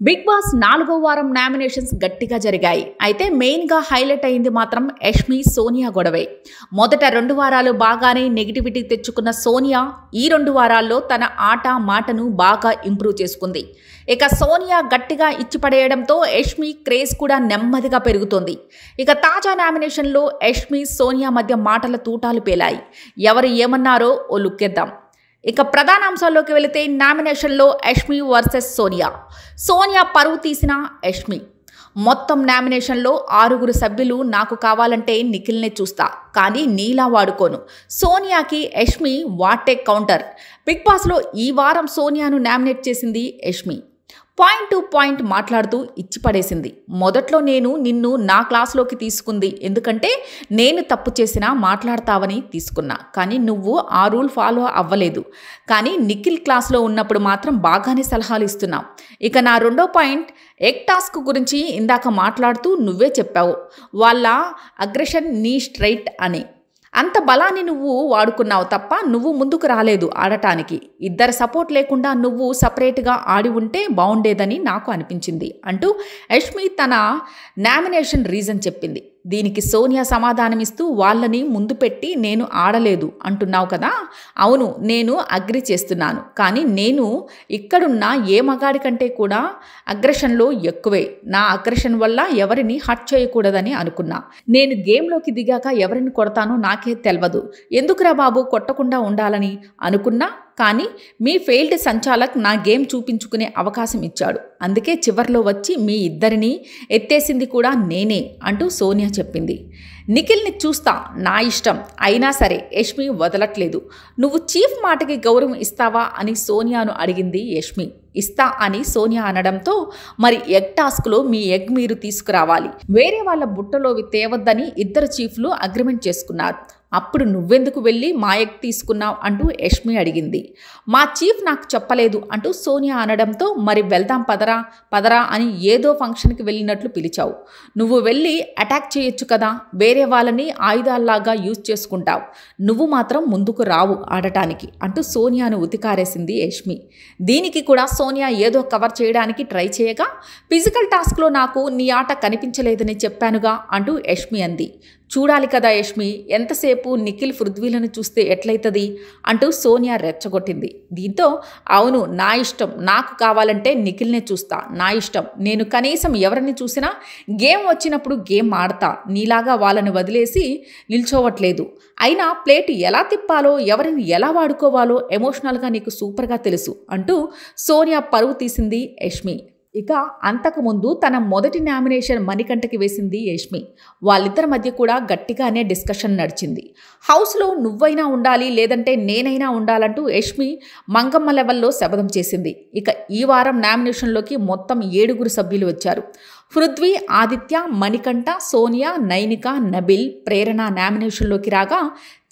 Big boss 4వ వారం nominations గట్టిగా జరిగాయి. అయితే మెయిన్గా హైలైట్ అయింది మాత్రం యష్మి సోనియా గొడవే. మొదట 2 వారాలు బాగానే నెగిటివిటీ తెచ్చుకున్న సోనియా ఈ 2 వారాల్లో తన ఆట మాటను బాగా ఇంప్రూవ్ చేసుకుంది. ఇక సోనియా గట్టిగా ఇచ్చిపడేయడంతో యష్మి క్రేజ్ కూడా నెమ్మదిగా పెరుగుతోంది. ఇక తాజా నామినేషన్లో యష్మి సోనియా మధ్య మాటల తూటాలు పేలాయి. ఎవరు ఏమన్నారో ఓ లుక్కేద్దాం. ఇక ప్రధాన అంశాల్లోకి వెళితే నామినేషన్లో యష్మి వర్సెస్ సోనియా పరువు తీసిన యష్మి. మొత్తం నామినేషన్లో 6 సభ్యులు నాకు కావాలంటే నిఖిల్నే చూస్తా, కానీ నీలా వాడుకోను. సోనియాకి యష్మి వాటే కౌంటర్. బిగ్ బాస్లో ఈ వారం సోనియాను నామినేట్ చేసింది యష్మి. పాయింట్ టు పాయింట్ మాట్లాడుతూ ఇచ్చి పడేసింది. మొదట్లో నేను నిన్ను నా క్లాస్లోకి తీసుకుంది ఎందుకంటే నేను తప్పు చేసినా మాట్లాడతావని తీసుకున్నా, కానీ నువ్వు ఆ రూల్ ఫాలో అవ్వలేదు. కానీ నిఖిల్ క్లాస్లో ఉన్నప్పుడు మాత్రం బాగానే సలహాలు ఇస్తున్నావు. ఇక నా 2వ పాయింట్ ఎగ్ టాస్క్ గురించి ఇందాక మాట్లాడుతూ నువ్వే చెప్పావు, వాళ్ళ అగ్రెషన్ నీ స్ట్రైట్ అని. అంత బలాన్ని నువ్వు వాడుకున్నావు తప్ప నువ్వు ముందుకు రాలేదు ఆడటానికి. ఇద్దరు సపోర్ట్ లేకుండా నువ్వు సపరేట్గా ఆడి ఉంటే బాగుండేదని నాకు అనిపించింది అంటూ యష్మి తన నామినేషన్ రీజన్ చెప్పింది. దీనికి సోనియా సమాధానమిస్తూ వాళ్ళని ముందు పెట్టి నేను ఆడలేదు అంటున్నావు కదా. అవును, నేను అగ్రి చేస్తున్నాను, కానీ నేను ఇక్కడున్న ఏ మగాడి కంటే కూడా అగ్రెషన్లో ఎక్కువే. నా అగ్రెషన్ వల్ల ఎవరిని హర్ట్ చేయకూడదని అనుకున్నా. నేను గేమ్లోకి దిగాక ఎవరిని కొడతానో నాకే తెలియదు. ఎందుకురా బాబు కొట్టకుండా ఉండాలని అనుకున్నా, కానీ మీ ఫెయిల్డ్ సంచాలక్ నా గేమ్ చూపించుకునే అవకాశం ఇచ్చాడు. అందుకే చివర్లో వచ్చి మీ ఇద్దరిని ఎత్తేసింది కూడా నేనే అంటూ సోనియా చెప్పింది. నిఖిల్ని చూస్తా, నా ఇష్టం. అయినా సరే యష్మి వదలట్లేదు. నువ్వు చీఫ్ మాటకి గౌరవం ఇస్తావా అని సోనియాను అడిగింది యష్మి. ఇస్తా అని సోనియా అనడంతో మరి ఎగ్ టాస్క్లో మీ ఎగ్ మీరు తీసుకురావాలి, వేరే వాళ్ళ బుట్టలోవి తేవద్దని ఇద్దరు చీఫ్లు అగ్రిమెంట్ చేసుకున్నారు. అప్పుడు నువ్వెందుకు వెళ్ళి మా ఎగ్ తీసుకున్నావు అంటూ యష్మి అడిగింది. మా చీఫ్ నాకు చెప్పలేదు అంటూ సోనియా అనడంతో మరి వెళ్దాం పదరా అని ఏదో ఫంక్షన్కి వెళ్ళినట్లు పిలిచావు. నువ్వు వెళ్ళి అటాక్ చేయొచ్చు కదా, వేరే వాళ్ళని ఆయుధాల్లాగా యూజ్ చేసుకుంటావు. నువ్వు మాత్రం ముందుకు రావు ఆడటానికి అంటూ సోనియాను ఉతికారేసింది యష్మి. దీనికి కూడా సోనియా ఏదో కవర్ చేయడానికి ట్రై చేయగా ఫిజికల్ టాస్క్లో నాకు నీ ఆట కనిపించలేదని చెప్పానుగా అంటూ యష్మి అంది. చూడాలి కదా యష్మి, ఎంతసేపు నిఖిల్ పృథ్వీలను చూస్తే ఎట్లయితుంది అంటూ సోనియా రెచ్చగొట్టింది. దీంతో అవును నా ఇష్టం, నాకు కావాలంటే నిఖిల్నే చూస్తా, నా ఇష్టం. నేను కనీసం ఎవరిని చూసినా గేమ్ వచ్చినప్పుడు గేమ్ ఆడతా, నీలాగా వాళ్ళని వదిలేసి నిల్చోవట్లేదు. అయినా ప్లేట్ ఎలా తిప్పాలో ఎవరిని ఎలా వాడుకోవాలో ఎమోషనల్గా నీకు సూపర్గా తెలుసు అంటూ సోనియా పరువు తీసింది యష్మి. ఇక అంతకుముందు తన మొదటి నామినేషన్ మణికంఠకి వేసింది యష్మి. వాళ్ళిద్దరి మధ్య కూడా గట్టిగానే డిస్కషన్ నడిచింది. హౌస్లో నువ్వైనా ఉండాలి లేదంటే నేనైనా ఉండాలంటూ యష్మి మంగమ్మ లెవెల్లో శపథం చేసింది. ఇక ఈ వారం నామినేషన్లోకి మొత్తం 7 సభ్యులు వచ్చారు. పృథ్వీ, ఆదిత్య, మణికంఠ, సోనియా, నైనిక, నబిల్, ప్రేరణ నామినేషన్లోకి రాగా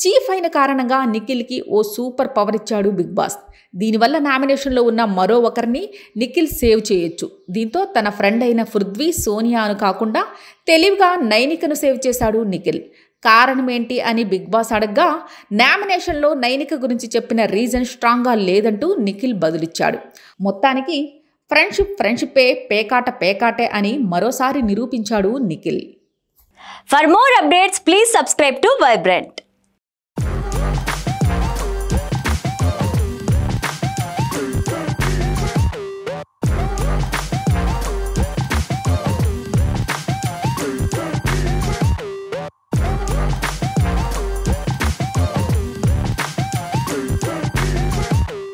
చీఫ్ అయిన కారణంగా నిఖిల్కి ఓ సూపర్ పవర్ ఇచ్చాడు బిగ్ బాస్. దీనివల్ల నామినేషన్లో ఉన్న మరో ఒకరిని నిఖిల్ సేవ్ చేయొచ్చు. దీంతో తన ఫ్రెండ్ అయిన పృథ్వీ, సోనియాను కాకుండా తెలివిగా నైనికను సేవ్ చేశాడు నిఖిల్. కారణం ఏంటి అని బిగ్ బాస్ అడగ్గా నామినేషన్లో నైనిక గురించి చెప్పిన రీజన్ స్ట్రాంగ్గా లేదంటూ నిఖిల్ బదులిచ్చాడు. మొత్తానికి ఫ్రెండ్షిప్పే పేకాటే అని మరోసారి నిరూపించాడు Nikhil. For more updates, please subscribe to Vibrant.